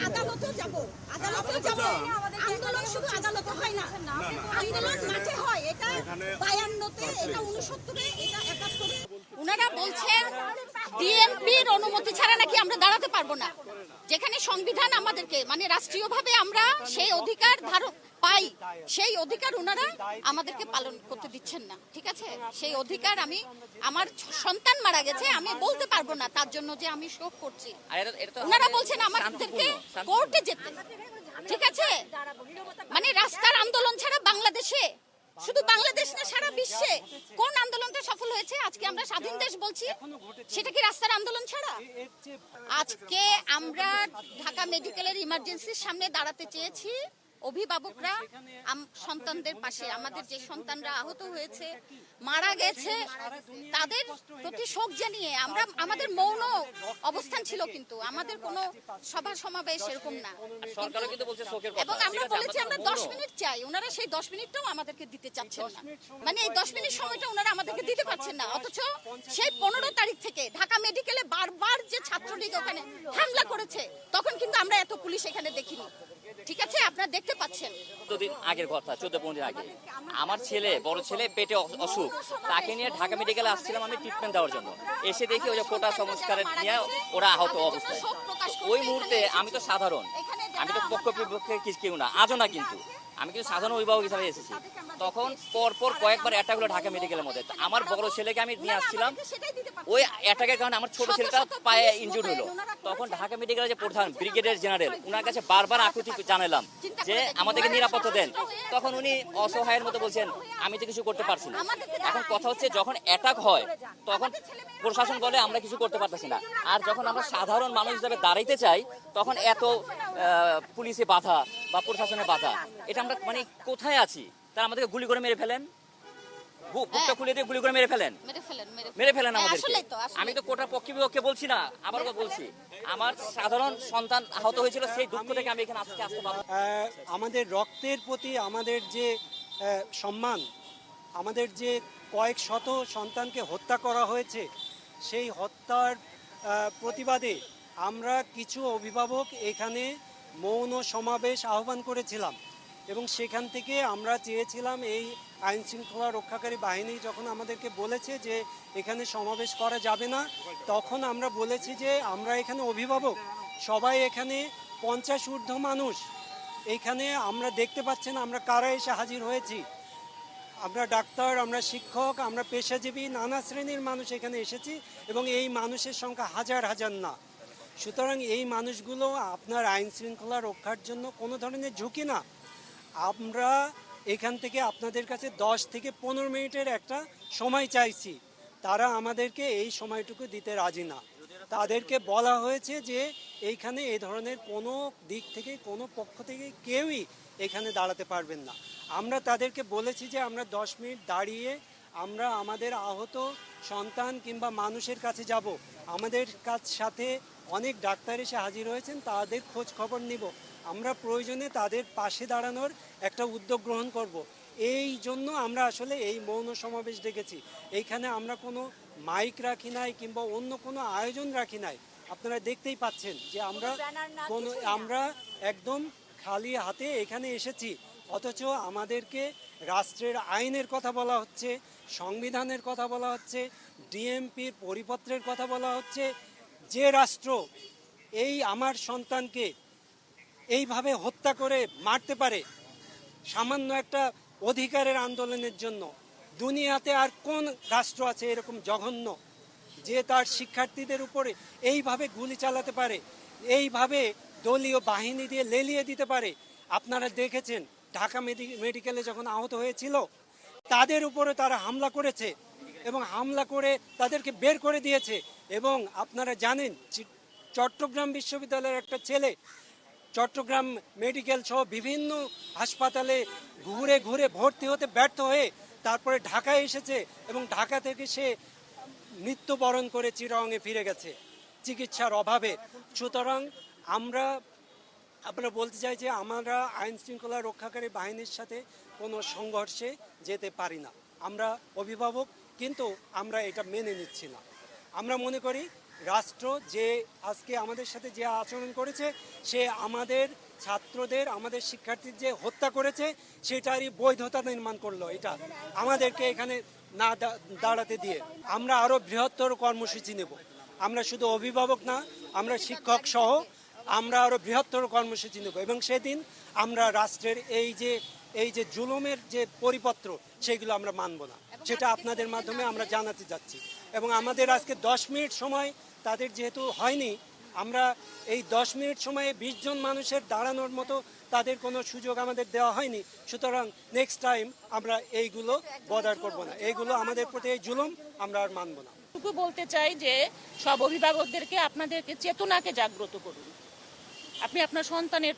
আদালতেও যাব, আদালতেও যাব। আন্দোলন শুধু আদালতে হয় না, আন্দোলন মাঠে হয়। এটা 52-তে, এটা 69-এ, এটা 71-এ। ওনারা বলছেন ডিএমপির অনুমতি ছাড়া নাকি আমরা দাঁড়াতে পারবো না। যেখানে সংবিধান আমাদেরকে মানে রাষ্ট্রীয়ভাবে আমরা সেই অধিকার পাই, সেই অধিকার ওনারা আমাদেরকে পালন করতে দিচ্ছেন না। ঠিক আছে, সেই অধিকার আমার সন্তান মারা গেছে, আমি বলতে পারবো না তার জন্য যে আমি শোক করছি। ওনারা বলছেন আমাদেরকে কোর্টে যেতে। ঠিক আছে, মানে রাস্তার আন্দোলন ছাড়া বাংলাদেশে, শুধু বাংলাদেশ না সারা বিশ্বে কোন আন্দোলনটা সফল হয়েছে? আজকে আমরা স্বাধীন দেশ বলছি, সেটা কি রাস্তার আন্দোলন ছাড়া? আজকে আমরা ঢাকা মেডিকেলের ইমার্জেন্সির সামনে দাঁড়াতে চেয়েছি অভিভাবকরা সন্তানদের পাশে। আমাদের যে সন্তানরা আহত হয়েছে, মারা গেছে, তাদের প্রতি শোক জানিয়ে আমাদের মৌন অবস্থান ছিল, কিন্তু আমাদের কোনো সভা সমাবেশ এরকম না। এবং আমরা বলেছি আমরা 10 মিনিট চাই, ওনারা সেই 10 মিনিটটাও আমাদেরকে দিতে চাচ্ছেন না। মানে এই 10 মিনিট সময়টা ওনারা আমাদেরকে দিতে পারছেন না। অথচ সেই 15 তারিখ থেকে ঢাকা মেডিকেলে বারবার যে ছাত্রলীগ ওখানে হামলা করেছে, তখন কিন্তু আমরা এত পুলিশ এখানে দেখিনি। ঠিক আছে, আপনারা দেখতে পাচ্ছেন। 14 দিন আগের কথা, 14-15 দিন আগে আমার বড় ছেলে পেটে অসুখ, তাকে নিয়ে ঢাকা মেডিকেলে আসছিলাম আমি ট্রিটমেন্ট দেওয়ার জন্য। এসে দেখি ওই যে কোটা সংস্কারের নিয়ে ওরা আহত অবস্থায়। ওই মুহূর্তে আমি তো সাধারণ, আমি তো পক্ষ বিপক্ষে কেউ না, আজও না, কিন্তু আমি কিন্তু সাধারণ অভিভাবক হিসাবে এসেছি। তখন পরপর কয়েকবার অ্যাটাক হলো ঢাকা মেডিকেলের মধ্যে। আমার বড় ছেলেকে আমি নিয়ে আসছিলাম, ওই অ্যাটাকের কারণে আমার ছোট ছেলেটা পায়ে ইনজুর্ড হলো। তখন ঢাকা মেডিকেলের যে প্রধান ব্রিগেডিয়ার জেনারেল, ওনার কাছে বারবার আকুতি জানালাম যে আমাদেরকে নিরাপত্তা দেন। তখন উনি অসহায়ের মতো বলছেন আমি তো কিছু করতে পারছি না। এখন কথা হচ্ছে যখন অ্যাটাক হয় তখন প্রশাসন বলে আমরা কিছু করতে পারতেছি না, আর যখন আমরা সাধারণ মানুষ হিসাবে দাঁড়াইতে চাই তখন এত পুলিশে বাধা বা প্রশাসনের বাধা। এটা আমরা মানে কোথায় আছি? তারা আমাদেরকে গুলি করে মেরে ফেলেন, বুকটা খুলে দিয়ে গুলি করে মেরে ফেলেন আমাদেরকে। আমি তো কোটার পক্ষে বিপক্ষে বলছি না, আবারও বলছি আমার সাধারণ সন্তান আহত হয়েছিল, সেই দুঃখ থেকে আমি এখানে আসতে পারবো। আমাদের রক্তের প্রতি আমাদের যে সম্মান, আমাদের যে কয়েক শত সন্তানকে হত্যা করা হয়েছে, সেই হত্যার প্রতিবাদে আমরা কিছু অভিভাবক এখানে মৌন সমাবেশ আহ্বান করেছিলাম। এবং সেখান থেকে আমরা চেয়েছিলাম এই আইন শৃঙ্খলা রক্ষাকারী বাহিনী যখন আমাদেরকে বলেছে যে এখানে সমাবেশ করা যাবে না, তখন আমরা বলেছি যে আমরা এখানে অভিভাবক, সবাই এখানে 50 ঊর্ধ্ব মানুষ এখানে আমরা দেখতে পাচ্ছেন আমরা কারা এসে হাজির হয়েছি। আমরা ডাক্তার, আমরা শিক্ষক, আমরা পেশাজীবী, নানা শ্রেণীর মানুষ এখানে এসেছি এবং এই মানুষের সংখ্যা হাজার হাজার না। সুতরাং এই মানুষগুলো আপনার আইন শৃঙ্খলা রক্ষার জন্য কোনো ধরনের ঝুঁকি না। আমরা এখান থেকে আপনাদের কাছে 10 থেকে 15 মিনিটের একটা সময় চাইছি, তারা আমাদেরকে এই সময়টুকু দিতে রাজি না। তাদেরকে বলা হয়েছে যে এইখানে এই ধরনের কোনো দিক থেকে কোনো পক্ষ থেকে কেউই এখানে দাঁড়াতে পারবেন না। আমরা তাদেরকে বলেছি যে আমরা 10 মিনিট দাঁড়িয়ে আমরা আমাদের আহত সন্তান কিংবা মানুষের কাছে যাব, আমাদের সাথে অনেক ডাক্তার এসে হাজির হয়েছেন, তাদের খোঁজ খবর নিব, আমরা প্রয়োজনে তাদের পাশে দাঁড়ানোর একটা উদ্যোগ গ্রহণ করব। এই জন্য আমরা আসলে এই মৌন সমাবেশ ডেকেছি। এইখানে আমরা কোনো মাইক রাখি নাই কিংবা অন্য কোনো আয়োজন রাখি নাই। আপনারা দেখতেই পাচ্ছেন যে আমরা একদম খালি হাতে এখানে এসেছি, অথচ আমাদেরকে রাষ্ট্রের আইনের কথা বলা হচ্ছে, সংবিধানের কথা বলা হচ্ছে, ডিএমপির পরিপত্রের কথা বলা হচ্ছে। যে রাষ্ট্র এই আমার সন্তানকে এইভাবে হত্যা করে মারতে পারে সামান্য একটা অধিকারের আন্দোলনের জন্য, দুনিয়াতে আর কোন রাষ্ট্র আছে এরকম জঘন্য যে তার শিক্ষার্থীদের উপরে এইভাবে গুলি চালাতে পারে, এইভাবে দলীয় বাহিনী দিয়ে লেলিয়ে দিতে পারে? আপনারা দেখেছেন ঢাকা মেডিকেলে যখন আহত হয়েছিল তাদের উপরে তারা হামলা করেছে এবং হামলা করে তাদেরকে বের করে দিয়েছে। এবং আপনারা জানেন চট্টগ্রাম বিশ্ববিদ্যালয়ের একটা ছেলে চট্টগ্রাম মেডিকেল সহ বিভিন্ন হাসপাতালে ঘুরে ঘুরে ভর্তি হতে ব্যর্থ হয়ে তারপরে ঢাকায় এসেছে এবং ঢাকা থেকে সে মৃত্যুবরণ করে চিরাঙে ফিরে গেছে চিকিৎসার অভাবে। সুতরাং আমরা বলতে চাই যে আমরা আইন শৃঙ্খলা রক্ষাকারী বাহিনীর সাথে কোনো সংঘর্ষে যেতে পারি না। আমরা অভিভাবক, কিন্তু আমরা এটা মেনে নিচ্ছি না। আমরা মনে করি রাষ্ট্র যে আজকে আমাদের সাথে যে আচরণ করেছে, সে আমাদের ছাত্রদের, আমাদের শিক্ষার্থীর যে হত্যা করেছে সেটারই বৈধতা নির্মাণ করলো। এটা আমাদেরকে এখানে না দাঁড়াতে দিয়ে আমরা আরও বৃহত্তর কর্মসূচি নেব। আমরা শুধু অভিভাবক না, আমরা শিক্ষক সহ আমরা আরও বৃহত্তর কর্মসূচি নেব এবং সেদিন আমরা রাষ্ট্রের এই যে জুলুমের যে পরিপত্র সেগুলো আমরা মানব না, সেটা আপনাদের মাধ্যমে আমরা জানাতে যাচ্ছি। এবং আমাদের আজকে 10 মিনিট সময় তাদের যেহেতু হয়নি, আমরা এই 10 মিনিট সময়ে 20 জন মানুষের দাঁড়ানোর মতো তাদের কোনো সুযোগ আমাদের দেওয়া হয়নি। সুতরাং নেক্সট টাইম আমরা এইগুলো বদার করব না, এইগুলো আমাদের প্রতি এই জুলুম আমরা আর মানব না। বলতে চাই যে সব অভিভাবকদেরকে আপনাদেরকে চেতনাকে জাগ্রত করুন। আপনি আপনার সন্তানের